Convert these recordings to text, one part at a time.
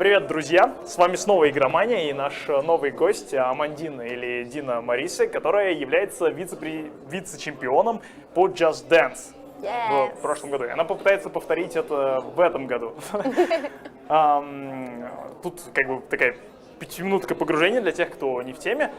Привет, друзья! С вами снова Игромания и наш новый гость Амандина или Дина Мориссе, которая является вице-чемпионом по Just Dance в прошлом году. Она попытается повторить это в этом году. Тут как бы такая 5-минутка погружения для тех, кто не в теме.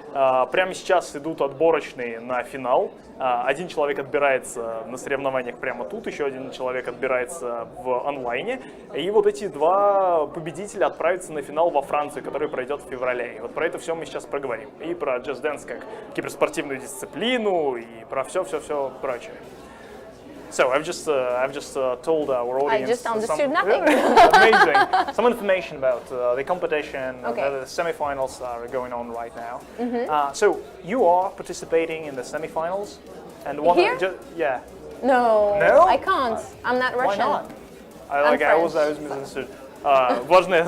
Прямо сейчас идут отборочные на финал. Один человек отбирается на соревнованиях прямо тут, еще один человек отбирается в онлайне. И вот эти два победителя отправятся на финал во Францию, который пройдет в феврале. И вот про это все мы сейчас проговорим. И про Just Dance как киберспортивную дисциплину, и про все-все-все прочее. So I've just told our audience. I just understood nothing. Amazing. Some information about the competition. Okay. The semifinals are going on right now. So you are participating in the semifinals, and one. Here? Yeah. No, No? I can't. I'm not Why Russian. not? I was misunderstood. Важное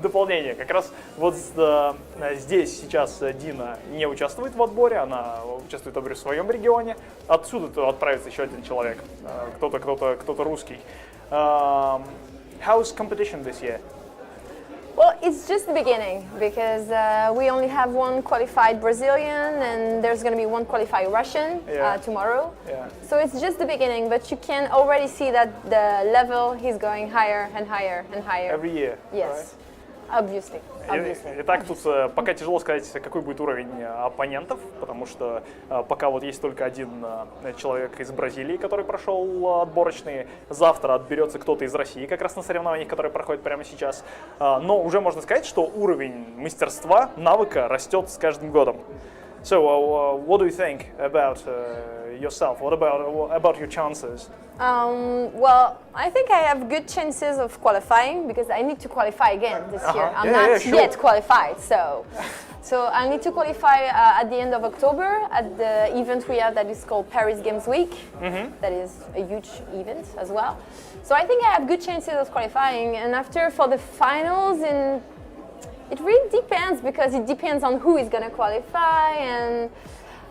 дополнение. Как раз вот здесь сейчас Дина не участвует в отборе, она участвует в отборе в своем регионе. Отсюда отправится еще один человек, кто-то русский. How's competition this year? Well, it's just the beginning because we only have one qualified Brazilian and there's going to be one qualified Russian tomorrow. Yeah. So it's just the beginning, but you can already see that the level is going higher and higher and higher. Every year. Yes. Right? Obviously. Итак, тут пока тяжело сказать, какой будет уровень оппонентов, потому что пока вот есть только один человек из Бразилии, который прошел отборочные. Завтра отберется кто-то из России, как раз на соревнованиях, которые проходят прямо сейчас. Но уже можно сказать, что уровень мастерства, навыка растет с каждым годом. So, what do you think about yourself? What about your chances? Well, I think I have good chances of qualifying because I need to qualify again this year. I'm not yet qualified, so I need to qualify at the end of October at the event we have that is called Paris Games Week. That is a huge event as well. So I think I have good chances of qualifying, and after for the finals it really depends because it depends on who is going to qualify, and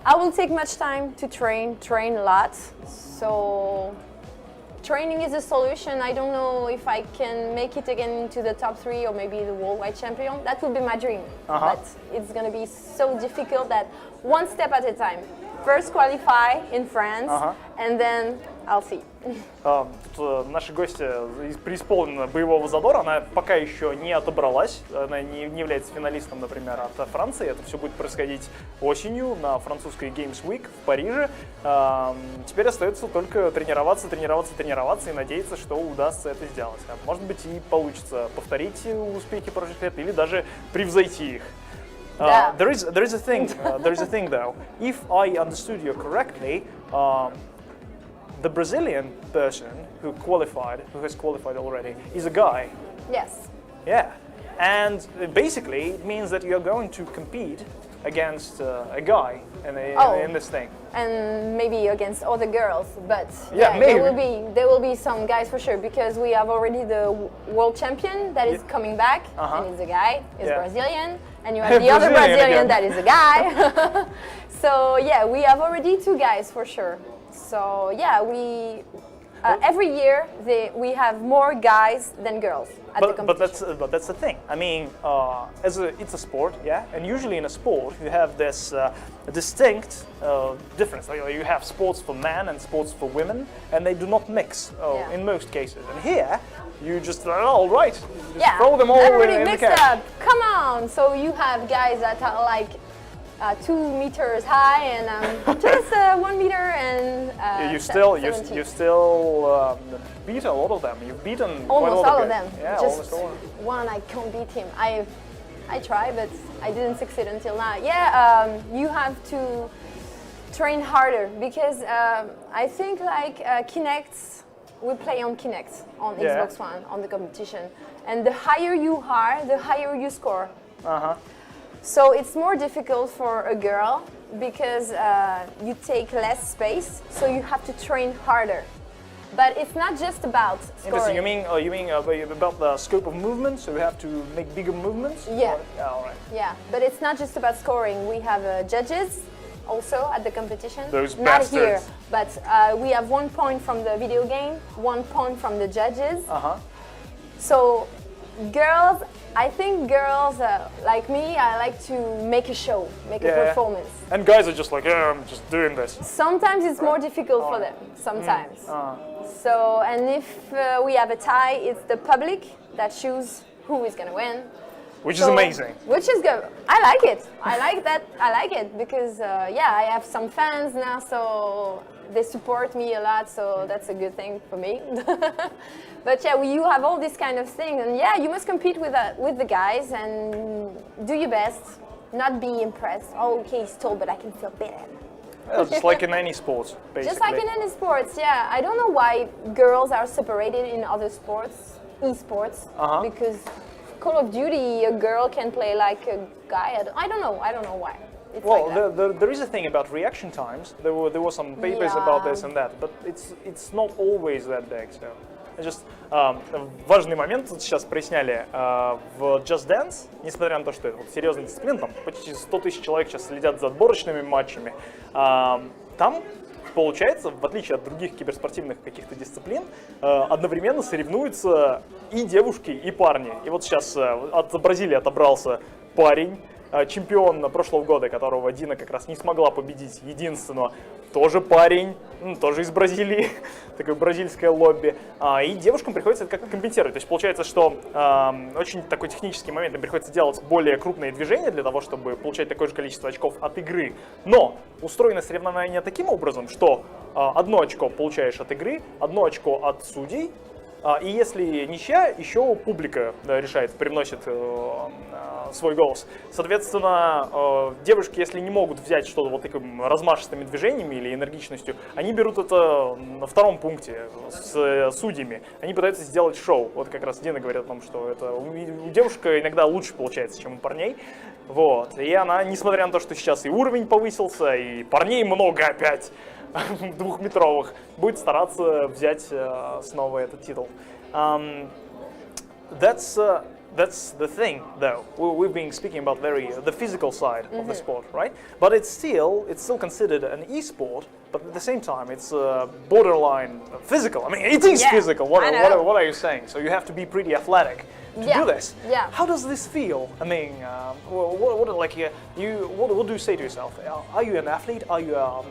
I will take much time to train a lot. So training is a solution. I don't know if I can make it again into the top 3 or maybe the worldwide champion. That would be my dream. But it's going to be so difficult that one step at a time. First qualify in France, and then I'll see. Тут наша гостья преисполнена боевого задора, она пока еще не отобралась, она не является финалистом, например, от Франции. Это все будет происходить осенью на французской Games Week в Париже. Теперь остается только тренироваться и надеяться, что удастся это сделать. Может быть, и получится повторить успехи прошлых лет или даже превзойти их. There is a thing though. If I understood you correctly, the Brazilian person who has qualified already, is a guy. Yes. Yeah, and basically it means that you're going to compete against a guy in this thing. And maybe against other girls, but maybe. there will be some guys for sure because we have already the world champion that is coming back, and he's a guy, he's Brazilian, and you have the other Brazilian that is a guy. So yeah, we have already 2 guys for sure. So yeah, we every year we have more guys than girls at the competition. But that's the thing. I mean, it's a sport, yeah, and usually in a sport you have this distinct difference. You have sports for men and sports for women, and they do not mix in most cases. And here, you just all right, throw them all in the mixed up. Come on! So you have guys that are like 2 meters high and just 1 meter and you still beat a lot of them. You've beaten almost quite a lot all of them. Yeah, just almost all. One I can't beat him. I try, but I didn't succeed until now. Yeah, you have to train harder because I think like Kinect, we play on Kinect on Xbox One on the competition, and the higher you are, the higher you score. So it's more difficult for a girl because you take less space, so you have to train harder. But it's not just about scoring. You mean about the scope of movement? So we have to make bigger movements? Yeah. All right. Yeah, but it's not just about scoring. We have judges also at the competition. Those not bastards. here, but we have 1 point from the video game, 1 point from the judges. Uh-huh. So Girls, I think girls like me, I like to make a show, make a performance. And guys are just like, yeah, I'm just doing this. Sometimes it's more difficult for them, sometimes. So, and if we have a tie, it's the public that choose who is going to win. Which is amazing. Which is good. I like it. I like that. I like it because, yeah, I have some fans now, so they support me a lot, so that's a good thing for me. But yeah, you have all this kind of thing, and yeah, you must compete with the guys and do your best, not be impressed. Oh, okay, he's tall, but I can still beat him. Just like in any sport, basically. Just like in any sports, yeah. I don't know why girls are separated in other sports, esports, because Call of Duty, a girl can play like a guy. I don't know why. It's well, like there is a thing about reaction times. There were some papers about this and that, but it's not always that big. So, just важный момент тут сейчас проясняли в Just Dance, несмотря на то, что это вот серьезная дисциплина, там почти 100 тысяч человек сейчас следят за отборочными матчами. Там получается, в отличие от других киберспортивных каких-то дисциплин, одновременно соревнуются и девушки, и парни. И вот сейчас от Бразилии отобрался парень, чемпион прошлого года, которого Дина как раз не смогла победить, единственного, тоже парень, тоже из Бразилии, такое бразильское лобби. И девушкам приходится это как-то компенсировать. То есть получается, что очень такой технический момент, им приходится делать более крупные движения для того, чтобы получать такое же количество очков от игры. Но устроено соревнование таким образом, что 1 очко получаешь от игры, 1 очко от судей, и если ничья, еще публика решает, привносит свой голос. Соответственно, девушки, если не могут взять что-то вот такими размашистыми движениями или энергичностью, они берут это на 2-м пункте с судьями. Они пытаются сделать шоу. Вот как раз Дина говорит о том, что это у девушек иногда лучше получается, чем у парней. Вот. И она, несмотря на то, что сейчас и уровень повысился, и парней много опять, 2-метровых, будет стараться взять снова этот титул. That's the thing, though. We've been speaking about the physical side of the sport, right? But it's still considered an e-sport, but at the same time, it's borderline physical. I mean, it is physical. What are you saying? So you have to be pretty athletic to do this. Yeah. How does this feel? I mean, what do you say to yourself? Are you an athlete? Are you a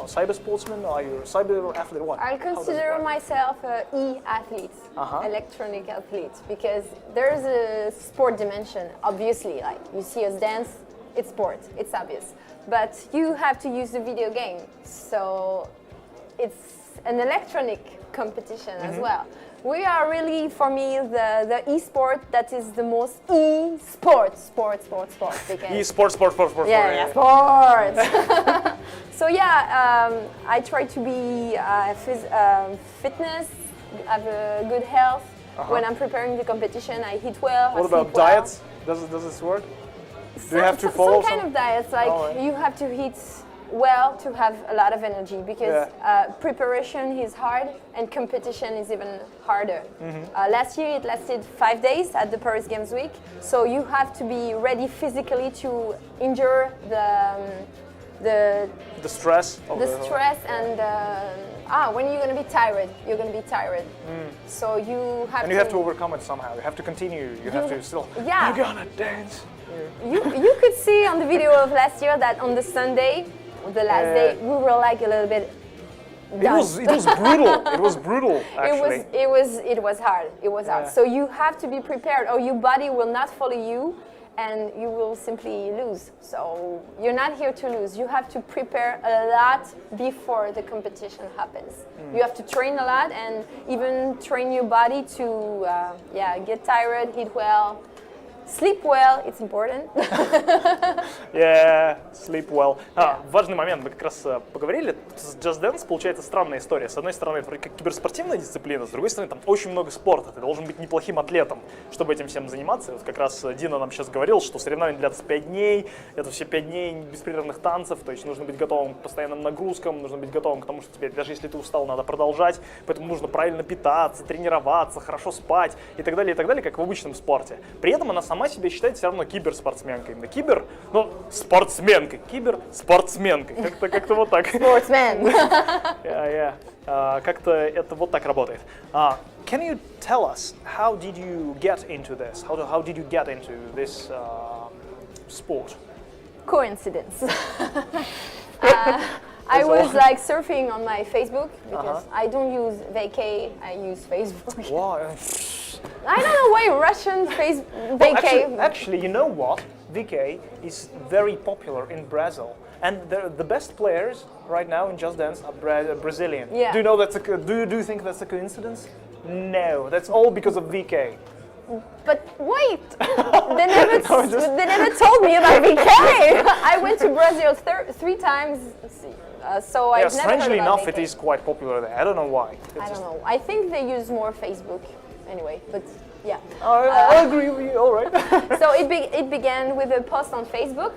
cyber sportsman? Are you a cyber athlete? What? I consider myself an e-athlete, electronic athlete, because there's a sport dimension. Obviously, like you see us dance, it's sport, it's obvious. But you have to use the video game, so it's an electronic competition as well. We are really, for me, the e-sport that is the most sport. E-sport, sport. Yeah, sports. So yeah, I try to be fitness, have a good health. When I'm preparing the competition, I eat well. What about diets? Does this work? Do you have to follow some kind of diets? Like you have to eat well to have a lot of energy, because preparation is hard and competition is even harder. Last year it lasted 5 days at the Paris Games Week, so you have to be ready physically to endure the stress. And when you're going to be tired, So you have you have to overcome it somehow. You have to continue. You have to still. Yeah. You're gonna dance. You could see on the video of last year that on the Sunday, the last day, we were like a little bit done. It was brutal. It was brutal, actually. It was hard. It was hard. So you have to be prepared, or your body will not follow you, and you will simply lose. So you're not here to lose. You have to prepare a lot before the competition happens. You have to train a lot, and even train your body to get tired, eat well. Sleep well, it's important. Yeah, sleep well. Важный момент, мы как раз поговорили. С Just Dance получается странная история. С одной стороны, это как киберспортивная дисциплина, с другой стороны, там очень много спорта. Ты должен быть неплохим атлетом, чтобы этим всем заниматься. Вот как раз Дина нам сейчас говорил, что соревнования длятся 5 дней. Это все 5 дней беспрерывных танцев. То есть нужно быть готовым к постоянным нагрузкам, нужно быть готовым к тому, что тебе, даже если ты устал, надо продолжать. Поэтому нужно правильно питаться, тренироваться, хорошо спать и так далее, как в обычном спорте. При этом она сама себя считает все равно киберспортсменкой. Именно кибер, но спортсменкой. Киберспортсменкой. Как-то вот так. Sportsman. Как-то это вот так работает. Can you tell us how did you get into this? How did you get into this sport? Coincidence. I was like surfing on my Facebook because I don't use VK, I use Facebook. Wow. I don't know why Russian VK. Actually, you know what? VK is very popular in Brazil, and the best players right now in Just Dance are Brazilian. Yeah. Do you know do you think that's a coincidence? No, that's all because of VK. But wait, they never told me about VK. I went to Brazil 3 times, so I've never strangely heard about enough, VK. it is quite popular there. I don't know why. I don't know. I think they use more Facebook anyway, but yeah. I agree with you, all right. So it began with a post on Facebook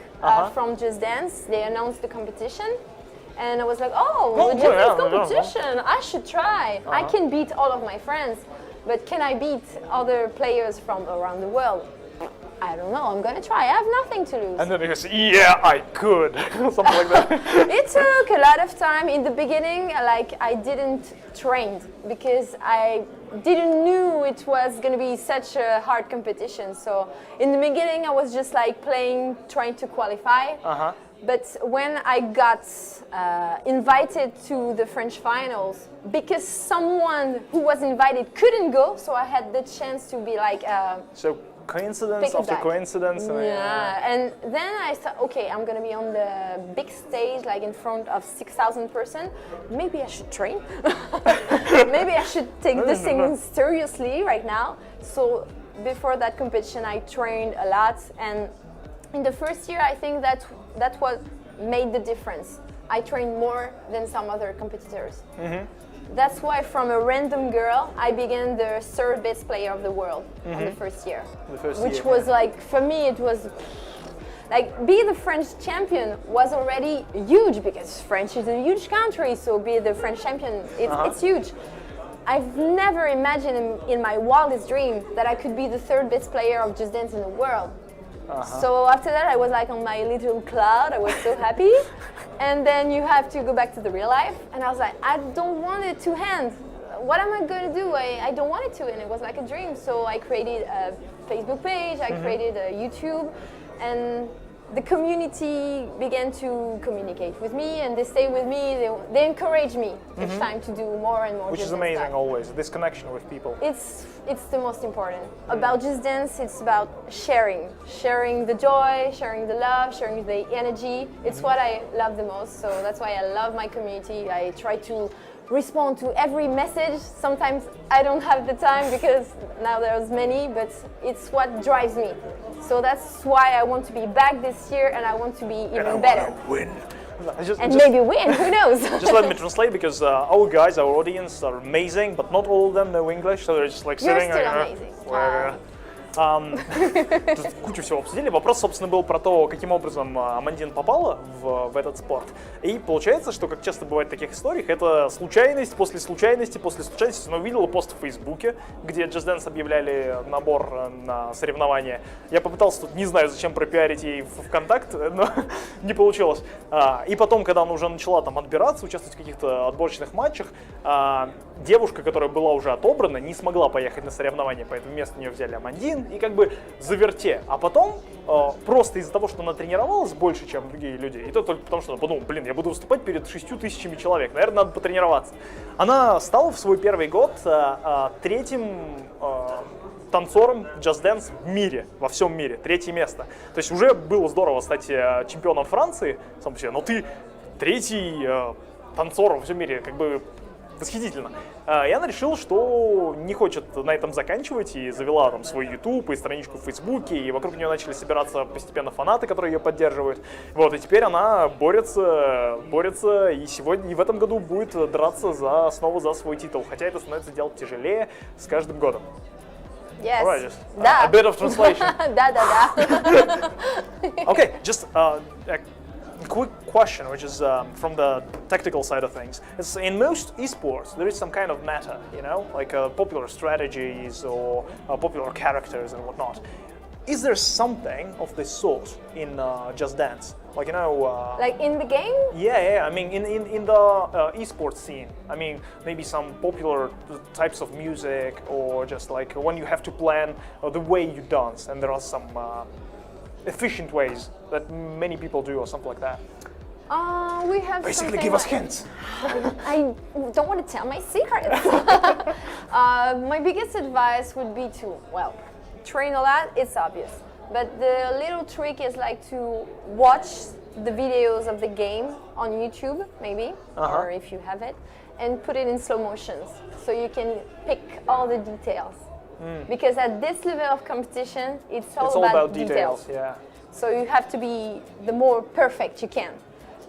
from Just Dance. They announced the competition. And I was like, oh, Just Dance competition, I should try. I can beat all of my friends, but can I beat other players from around the world? I don't know, I'm gonna try, I have nothing to lose. And then he goes, yeah, I could. Something like that. It took a lot of time. In the beginning, like, I didn't train because I didn't knew it was gonna be such a hard competition. So in the beginning, I was just like playing, trying to qualify. But when I got invited to the French finals, because someone who was invited couldn't go, so I had the chance to be like... So coincidence after coincidence. And then I thought, okay, I'm gonna be on the big stage, like in front of 6,000 person. Maybe I should train. Maybe I should take this thing seriously right now. So before that competition, I trained a lot, and in the first year, I think that what made the difference. I trained more than some other competitors. That's why from a random girl, I became the 3rd best player of the world on the first year. Which was like, for me, it was like, be the French champion was already huge because French is a huge country, so be the French champion, it's huge. I've never imagined in my wildest dream that I could be the 3rd best player of Just Dance in the world. So after that, I was like on my little cloud. I was so happy. And then you have to go back to the real life. And I was like, I don't want it to end. What am I going to do? I don't want it to. And it was like a dream. So I created a Facebook page. I created a YouTube. And the community began to communicate with me, and they stay with me. They encourage me each time to do more and more. Which is amazing, always, this connection with people. It's the most important. About Just Dance, it's about sharing the joy, sharing the love, sharing the energy. It's what I love the most, so that's why I love my community. I try to respond to every message. Sometimes I don't have the time because now there's many, but it's what drives me. So that's why I want to be back this year, and I want to be even better. Win. Maybe win, who knows? Just let me translate, because our guys, our audience are amazing, but not all of them know English, so they're just like sitting. You're still amazing. Тут кучу всего обсудили. Вопрос, собственно, был про то, каким образом Амандин попала в этот спорт. И получается, что, как часто бывает в таких историях, это случайность после случайности. Она увидела пост в Фейсбуке, где Just Dance объявляли набор на соревнования. Я попытался тут, не знаю, зачем пропиарить ей ВКонтакт, но не получилось. И потом, когда она уже начала там отбираться, участвовать в каких-то отборочных матчах, девушка, которая была уже отобрана, не смогла поехать на соревнования, поэтому вместо нее взяли Амандин, и как бы заверте. А потом, просто из-за того, что она тренировалась больше, чем другие люди, и то только потому, что она подумала, я буду выступать перед 6000 человек, наверное, надо потренироваться. Она стала в свой первый год 3-м танцором Just Dance в мире, во всем мире, 3-е место. То есть уже было здорово стать чемпионом Франции, сам по себе, но ты 3-й танцор во всем мире, как бы восхитительно. И она решила, что не хочет на этом заканчивать, и завела там свой YouTube и страничку в Фейсбуке, и вокруг нее начали собираться постепенно фанаты, которые ее поддерживают. Вот, и теперь она борется, и сегодня, и в этом году будет драться снова за свой титул, хотя это становится делать тяжелее с каждым годом. Yes. All right, just, Да. a bit of translation. Да. Okay, just a quick question, which is from the tactical side of things. It's, in most esports, there is some kind of meta, like popular strategies or popular characters and whatnot. is there something of this sort in Just Dance? Like, you know... like in the game? Yeah, I mean, in the esports scene. I mean, maybe some popular types of music, or just like when you have to plan the way you dance, and there are some efficient ways that many people do, or something like that. We have basically give us hints. I don't want to tell my secrets. My biggest advice would be to, well, train a lot, it's obvious. But the little trick is like to watch the videos of the game on YouTube, maybe, or if you have it, and put it in slow motions, so you can pick all the details. Because at this level of competition, it's all about details. Yeah. So you have to be the more perfect you can.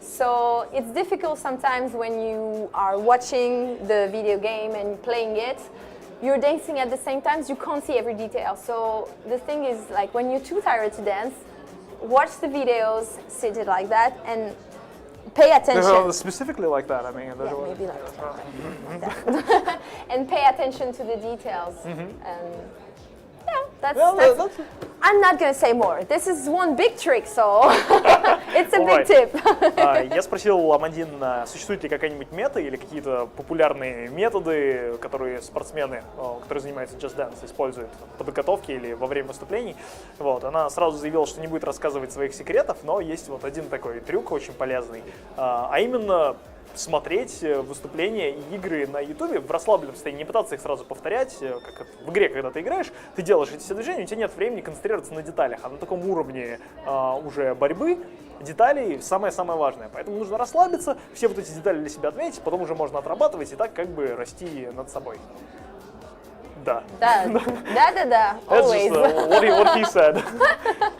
So it's difficult sometimes when you are watching the video game and playing it. You're dancing at the same time, so you can't see every detail. So the thing is, like, when you're too tired to dance, watch the videos, sit it like that, and pay attention. Specifically like that, I mean. Yeah, maybe like that. And pay attention to the details. And yeah, that's I'm not going to say more. This is one big trick, so it's a big tip. Я спросил Амандин, существует ли какая-нибудь мета или какие-то популярные методы, которые спортсмены, которые занимаются Just Dance, используют в подготовке или во время выступлений. Вот. Она сразу заявила, что не будет рассказывать своих секретов, но есть вот один такой трюк очень полезный, а именно смотреть выступления и игры на YouTube в расслабленном состоянии, не пытаться их сразу повторять, как в игре, когда ты играешь, ты делаешь эти все движения, у тебя нет времени концентрироваться на деталях, а на таком уровне уже борьбы деталей самое-самое важное. Поэтому нужно расслабиться, все вот эти детали для себя отметить, потом уже можно отрабатывать и так как бы расти над собой. Да. Да. Always. What he said.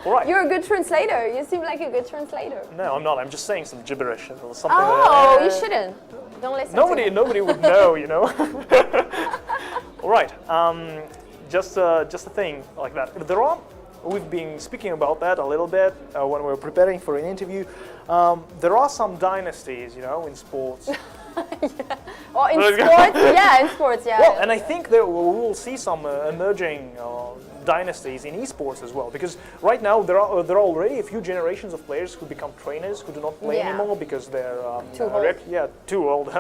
Right. You're a good translator. You seem like a good translator. No, I'm not. I'm just saying some gibberish. You shouldn't. Don't listen. Nobody would know, you know. All right. Just a thing like that. We've been speaking about that a little bit when we were preparing for an interview. There are some dynasties, you know, in sports. Yeah. Oh, in sports? Yeah, in sports, yeah. Well, and I think that we will see some emerging dynasties in esports as well, because right now there are already a few generations of players who become trainers who do not play anymore because they're too old. Too old.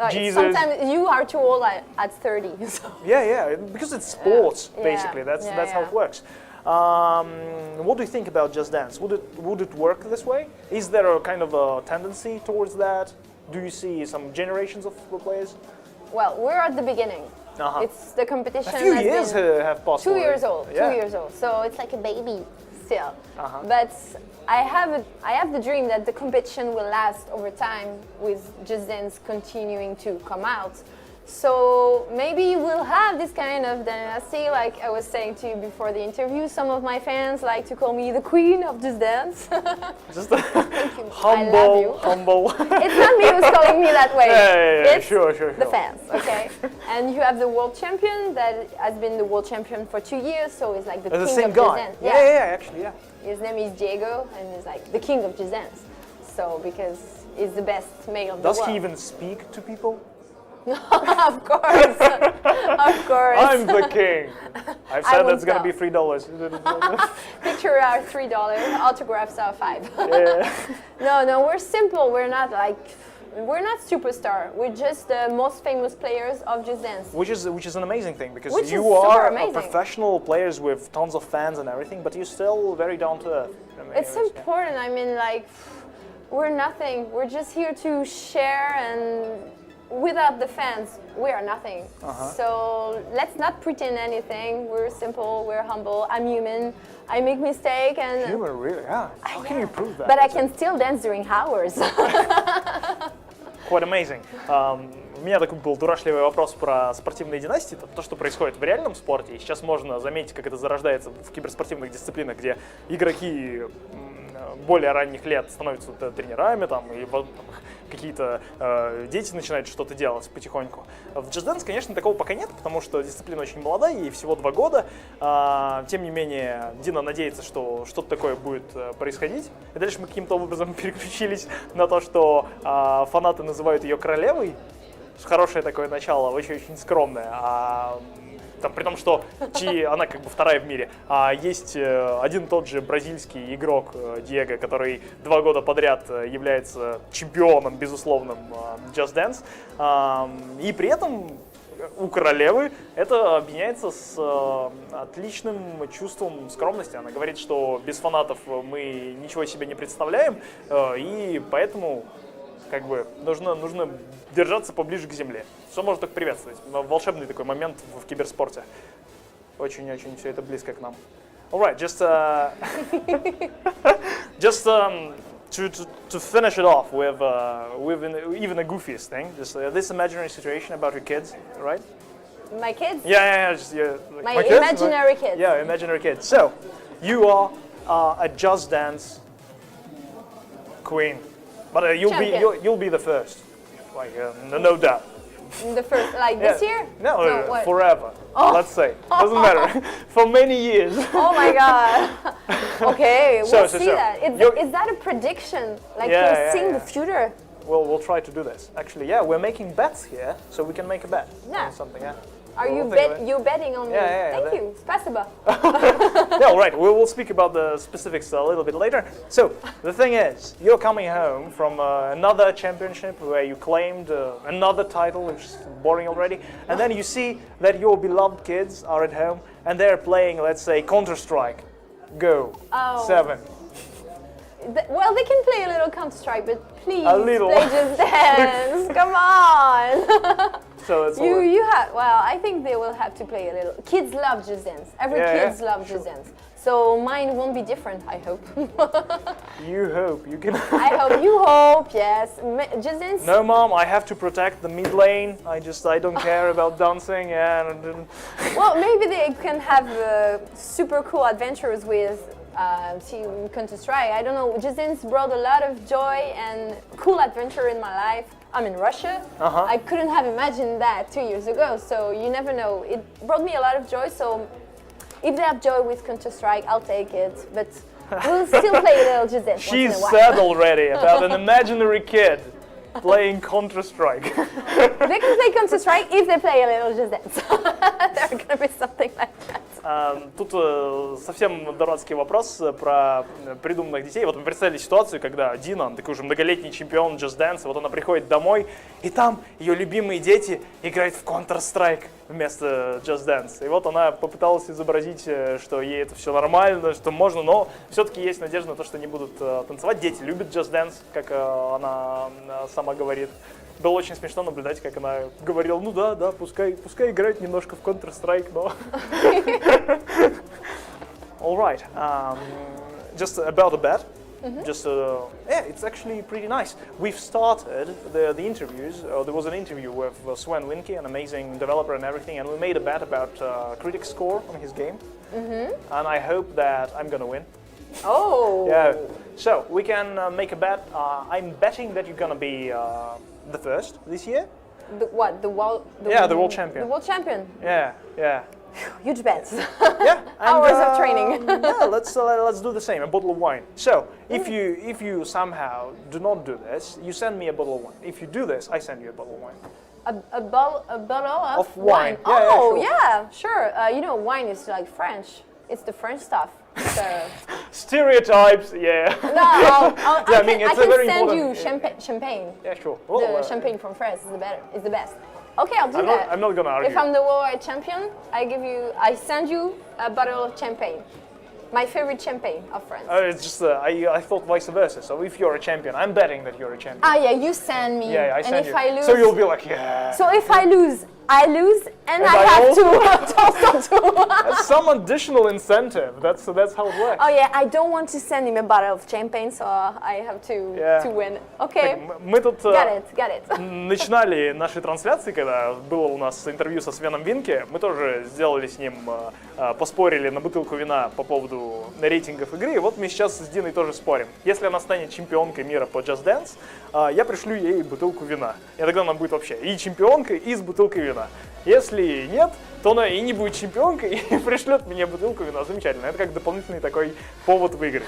Jesus. Sometimes you are too old at 30. So. Yeah, because it's sports basically. That's how it works. What do you think about Just Dance? Would it work this way? Is there a kind of a tendency towards that? Do you see some generations of players? Well, we're at the beginning. It's the competition. A few years have passed. 2 years old. Yeah. 2 years old. So it's like a baby still. But I have the dream that the competition will last over time, with Just Dance continuing to come out. So maybe we'll have this kind of dynasty, like I was saying to you before the interview. Some of my fans like to call me the queen of Just Dance. Just humble. It's not me who's calling me that way. It's sure. The fans, okay? And you have the world champion that has been the world champion for 2 years, so he's like the king same of guy. Just Dance. Yeah, actually. His name is Diego, and he's like the king of Just Dance. So because he's the best male of the world. Does he even speak to people? Of course. I'm the king. I've said that's going to be $3. Picture are $3, autographs are $5. Yeah. No, we're simple. We're not superstar. We're just the most famous players of Just Dance. Which is an amazing thing, because you are professional players with tons of fans and everything, but you're still very down to earth. It's important. I mean, like, we're nothing. We're just here to share, and without the fans, we are nothing. So let's not pretend anything. We're simple, we're humble, I'm human, I make mistakes. And human, really? Yeah. How can you prove that? But I can still dance during hours. Quite amazing. У меня такой был дурашливый вопрос про спортивные династии, то, что происходит в реальном спорте. И сейчас можно заметить, как это зарождается в киберспортивных дисциплинах, где игроки более ранних лет становятся тренерами, там, и какие-то дети начинают что-то делать потихоньку. В Just Dance, конечно, такого пока нет, потому что дисциплина очень молодая, ей всего 2 года. Тем не менее, Дина надеется, что что-то такое будет происходить. И дальше мы каким-то образом переключились на то, что фанаты называют ее королевой. Хорошее такое начало, очень-очень скромное. Там, при том, что она как бы вторая в мире. А есть один и тот же бразильский игрок Диего, который 2 года подряд является чемпионом, безусловным, Just Dance. И при этом у королевы это объединяется с отличным чувством скромности. Она говорит, что без фанатов мы ничего себе не представляем, и поэтому как бы нужно держаться поближе к земле. Что может только приветствовать. Волшебный такой момент в киберспорте. Очень-очень все это близко к нам. Alright, just to finish it off with even a goofiest thing, just this imaginary situation about your kids, right? My kids? Yeah. Like my kids, imaginary kids. Yeah, imaginary kids. So, you are a Just Dance queen, but you'll be the first, like no doubt. The first, like this year? No, forever. Let's say doesn't matter. For many years. Oh my God. Okay, we'll see that. Is that a prediction? Like you're seeing the future? We'll try to do this. Actually, yeah, we're making bets here, so we can make a bet on something. Yeah. Are you betting on me? Thank you. Spasibo. Yeah, all right. We'll speak about the specifics a little bit later. So the thing is, you're coming home from another championship where you claimed another title, which is boring already, and then you see that your beloved kids are at home and they're playing, let's say, Counter-Strike. Go. 7. Well, they can play a little Counter-Strike, but please play Just Dance. Come on. So it's I think they will have to play a little. Kids love Just Dance. Every kids love Just Dance. So mine won't be different, I hope. You hope. You can. I hope, you hope, yes. Just Dance? No, Mom, I have to protect the mid lane. I don't care about dancing. Well, maybe they can have super cool adventures with Team Counter-Strike. I don't know, Just Dance brought a lot of joy and cool adventure in my life. I'm in Russia. I couldn't have imagined that 2 years ago, so you never know. It brought me a lot of joy, so if they have joy with Counter-Strike, I'll take it, but we'll still play a little Just Dance once in a while. She said already about an imaginary kid playing Counter-Strike. They can play Counter-Strike if they play a little Just Dance. There's gonna be something like that. Тут совсем дурацкий вопрос про придуманных детей. Вот вы представили ситуацию, когда Дина, такой уже многолетний чемпион Just Dance, вот она приходит домой, и там ее любимые дети играют в Counter-Strike вместо Just Dance. И вот она попыталась изобразить, что ей это все нормально, что можно, но все-таки есть надежда на то, что они будут танцевать. Дети любят Just Dance, как она сама говорит. Было очень смешно наблюдать, как она говорила, ну да, пускай играют немножко в Counter-Strike, но... All right, just about a bet. It's actually pretty nice. We've started the interviews. There was an interview with Sven Winke, an amazing developer and everything, and we made a bet about critic score on his game. And I hope that I'm gonna win. Oh. Yeah. So we can make a bet. I'm betting that you're gonna be the first this year. The world champion. The world champion. Yeah. Huge bets. Yeah. Hours of training. Let's do the same. A bottle of wine. So if you somehow do not do this, you send me a bottle of wine. If you do this, I send you a bottle of wine. A bottle of wine. Sure. You know, wine is like French. It's the French stuff. So. Stereotypes, yeah. No, I can send you important... champagne. Yeah, sure. The champagne from France is the best. Okay, I'll do that. I'm not gonna argue. If I'm the world champion, I send you a bottle of champagne. My favorite champagne of France. It's just I thought vice versa. So if you're a champion, I'm betting that you're a champion. Yeah, you send me. Yeah, I send you. And if I lose, so you'll be like, yeah. So if I lose, and I have to toast on two. That's some additional incentive. That's how it works. Oh yeah, I don't want to send him a bottle of champagne, so I have to win. Okay. Мы тут got it. начинали наши трансляции, когда было у нас интервью со Свеном Винке, мы тоже сделали с ним, поспорили на бутылку вина по поводу рейтингов игры. И вот мы сейчас с Диной тоже спорим. Если она станет чемпионкой мира по Just Dance, я пришлю ей бутылку вина. И тогда она будет вообще и чемпионкой, и с бутылкой вина. Если нет, то она и не будет чемпионкой, и пришлет мне бутылку вина. Замечательно. Это как дополнительный такой повод выиграть.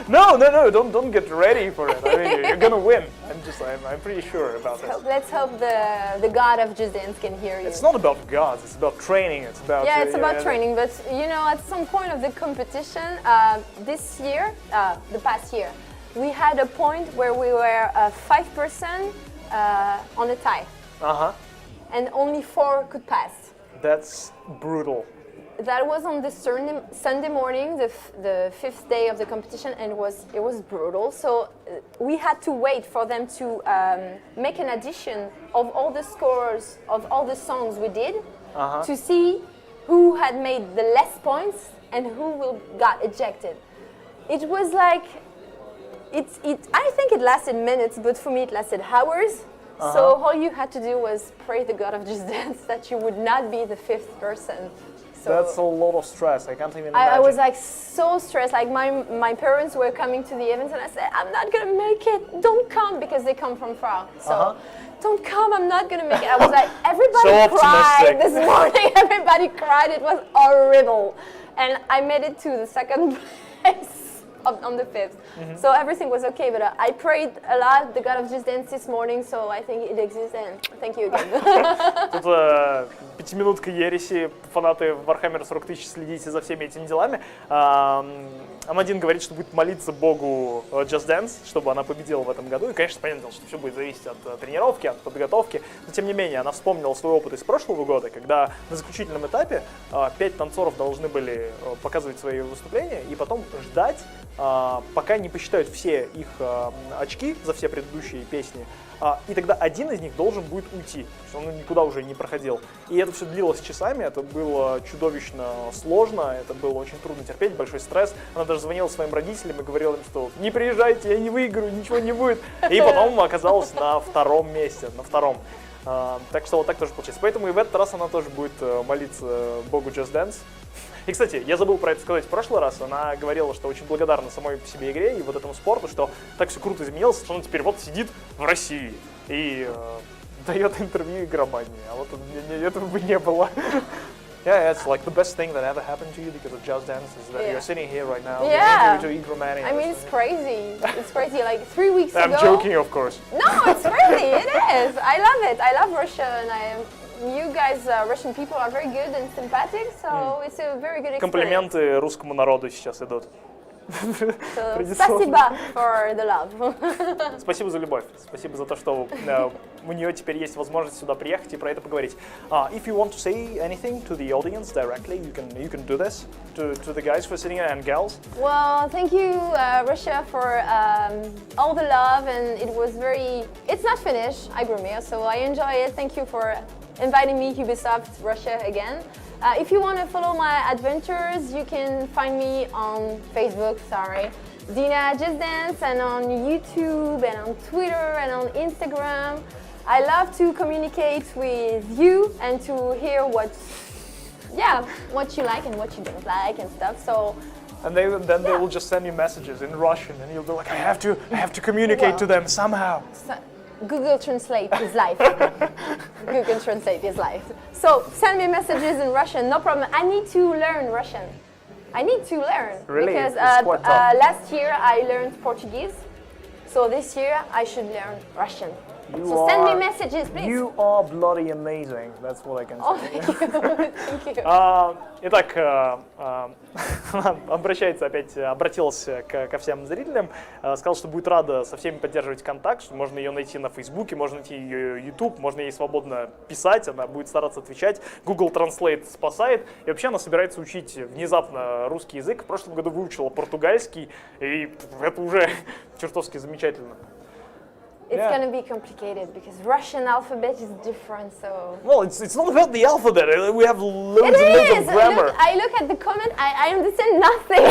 No, don't get ready for it. I mean, you're gonna win. I'm pretty sure about this. Let's hope the god of Just Dance can hear you. It's not about gods, it's about training, it's about... Yeah, it's about training, but you know, at some point of the competition, this year, the past year, we had a point where we were 5% on a tie. Uh-huh. And only 4 could pass. That's brutal. That was on the Sunday morning, the 5th day of the competition, and it was brutal. So we had to wait for them to make an addition of all the scores of all the songs we did to see who had made the less points and who got ejected. It was like, I think it lasted minutes, but for me it lasted hours. So all you had to do was pray the God of Just Dance that you would not be the 5th person. So that's a lot of stress. I can't even imagine. I was like so stressed. Like my parents were coming to the events and I said, I'm not gonna make it. Don't come, because they come from far. So don't come. I'm not gonna make it. I was like, everybody So cried this morning. Everybody cried. It was horrible. And I made it to the 2nd place on the 5th. So everything was okay, but I prayed a lot, the God of Just Dance this morning, so I think it exists, and thank you again. Тут пятиминутка ереси, фанаты Warhammer 40 тысяч, следите за всеми этими делами. Амандин говорит, что будет молиться Богу Just Dance, чтобы она победила в этом году. И, конечно, понятно, что все будет зависеть от тренировки, от подготовки. Но, тем не менее, она вспомнила свой опыт из прошлого года, когда на заключительном этапе 5 танцоров должны были показывать свои выступления и потом ждать, пока не посчитают все их очки за все предыдущие песни. И тогда один из них должен будет уйти, потому что он никуда уже не проходил. И это все длилось часами, это было чудовищно сложно, это было очень трудно терпеть, большой стресс. Она даже звонила своим родителям и говорила им, что не приезжайте, я не выиграю, ничего не будет. И потом оказалась на 2-м месте, на 2-м. Так что вот так тоже получается. Поэтому и в этот раз она тоже будет молиться Богу Just Dance. И, кстати, я забыл про это сказать в прошлый раз. Она говорила, что очень благодарна самой по себе игре и вот этому спорту, что так все круто изменилось, что она теперь вот сидит в России и дает интервью игромании. А вот этого бы не было. Yeah, it's like the best thing that ever happened to you because of Just Dance is that you're sitting here right now. Yeah. To Igромani. I mean, it's crazy. It's crazy. Like 3 weeks ago. I'm joking, of course. No, it's really, it is. I love it. I love Russia, and you guys, Russian people, are very good and sympathetic, so it's a very good experience. Комплименты русскому народу сейчас идут. So, спасибо for the love. Спасибо за любовь. Спасибо за то, что у нее теперь есть возможность сюда приехать и про это поговорить. If you want to say anything to the audience directly, you can do this to the guys for sitting here and gals. Well, thank you, Russia, for all the love, and it was it's not finished, Igромir, so I enjoy it. Thank you for inviting me, Ubisoft Russia, again. If you want to follow my adventures, you can find me on Facebook, Dina Just Dance, and on YouTube, and on Twitter, and on Instagram. I love to communicate with you and to hear what you like and what you don't like and stuff. So. And they will just send you messages in Russian, and you'll be like, I have to communicate to them somehow. Google Translate is life. Google Translate is life. So send me messages in Russian, no problem. I need to learn Russian. I need to learn. Really? Because last year I learned Portuguese. So this year I should learn Russian. So send me messages, please. You are bloody amazing. That's what I can say. Oh, thank you. Thank you. Итак, обратилась ко всем зрителям, сказала, что будет рада со всеми поддерживать контакт, что можно ее найти на Фейсбуке, можно найти ее YouTube, можно ей свободно писать, она будет стараться отвечать. Google Translate спасает. И вообще она собирается учить внезапно русский язык. В прошлом году выучила португальский, и это уже чертовски замечательно. It's going to be complicated because Russian alphabet is different, so... Well, it's not about the alphabet. We have loads and loads of grammar. I look at the comment, I understand nothing.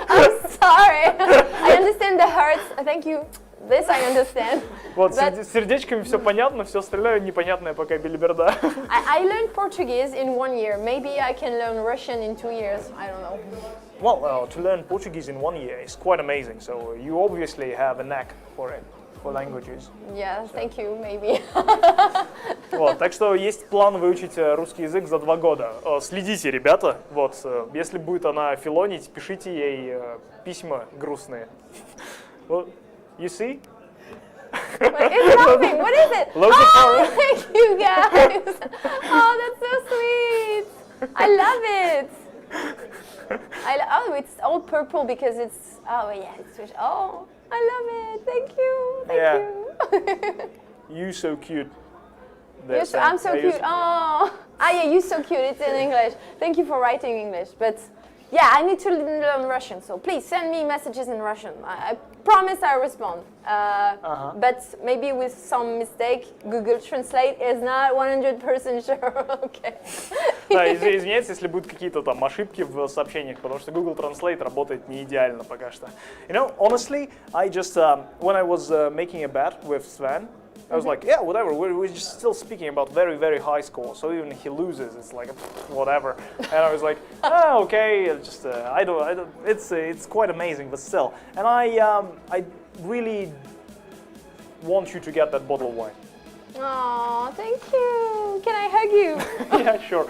I'm sorry. I understand the hearts. Thank you. This I understand. Вот, с сердечками все понятно, все остальное непонятное пока билиберда. I learned Portuguese in 1 year. Maybe I can learn Russian in 2 years. I don't know. Well, to learn Portuguese in 1 year is quite amazing, so you obviously have a knack for it. for languages. Yeah, thank you, maybe. Вот, так что есть план выучить русский язык за 2 года. Следите, ребята. Вот, если будет она филонить, пишите ей письма грустные. Вот, you see? It's laughing. What is it? Oh, thank you guys. Oh, that's so sweet. I love it. Oh, it's all purple because it's. Oh yeah, it's. Oh, I love it. Thank you. Thank you. You so cute. I'm so cute. Oh, yeah, you so cute. It's in English. Thank you for writing English, but. Yeah, I need to learn Russian, so please send me messages in Russian. I promise I'll respond. But maybe with some mistake, Google Translate is not 100% sure. Okay. Да, извиняюсь, если будут какие-то там ошибки в сообщениях, потому что Google Translate работает не идеально пока что. You know, honestly, I just, when I was making a bet with Sven, I was like, yeah, whatever, we're just still speaking about very, very high scores, so even if he loses, it's like, whatever. And I was like, oh, okay, just, I don't, it's quite amazing, but still. And I really want you to get that bottle of wine. Oh, thank you. Can I hug you? Yeah, sure.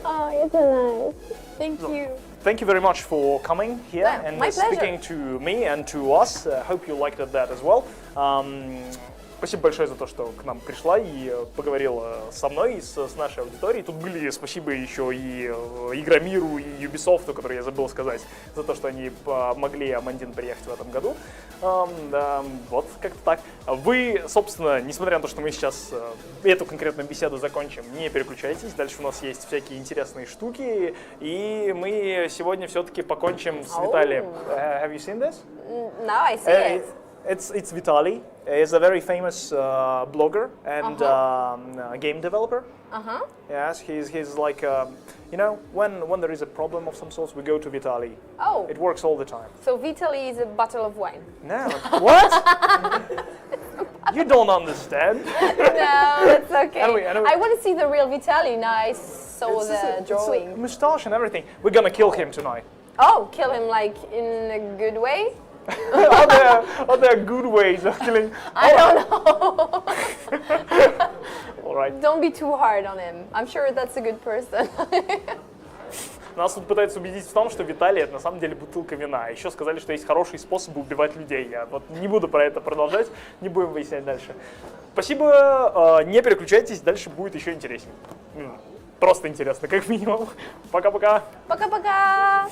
Oh, you're so nice. Thank you. Thank you very much for coming here and speaking to me and to us. Hope you liked that as well. Спасибо большое за то, что к нам пришла и поговорила со мной и с нашей аудиторией. Тут были спасибо еще и Игромиру, и Ubisoft, который я забыл сказать, за то, что они помогли Амандин приехать в этом году. Вот, как-то так. Вы, собственно, несмотря на то, что мы сейчас эту конкретную беседу закончим, не переключайтесь. Дальше у нас есть всякие интересные штуки. И мы сегодня все-таки покончим с Виталием. Have you seen this? No, I see it. It's Vitaly. He's a very famous blogger and game developer. Yes, he's like, you know, when there is a problem of some sort, we go to Vitaly. Oh. It works all the time. So Vitaly is a bottle of wine. No. What? You don't understand. No, that's okay. Anyway. I want to see the real Vitaly. Now I saw the drawing. It's a moustache and everything. We're gonna kill him tonight. Oh, kill him like in a good way? Are there good ways of killing? I don't know. All right. Don't be too hard on him. I'm sure that's a good person. Нас тут пытаются убедить в том, что Виталий это на самом деле бутылка вина. Еще сказали, что есть хорошие способы убивать людей. Я вот не буду про это продолжать, не будем выяснять дальше. Спасибо, не переключайтесь, дальше будет еще интереснее. Просто интересно, как минимум. Пока-пока. Пока-пока.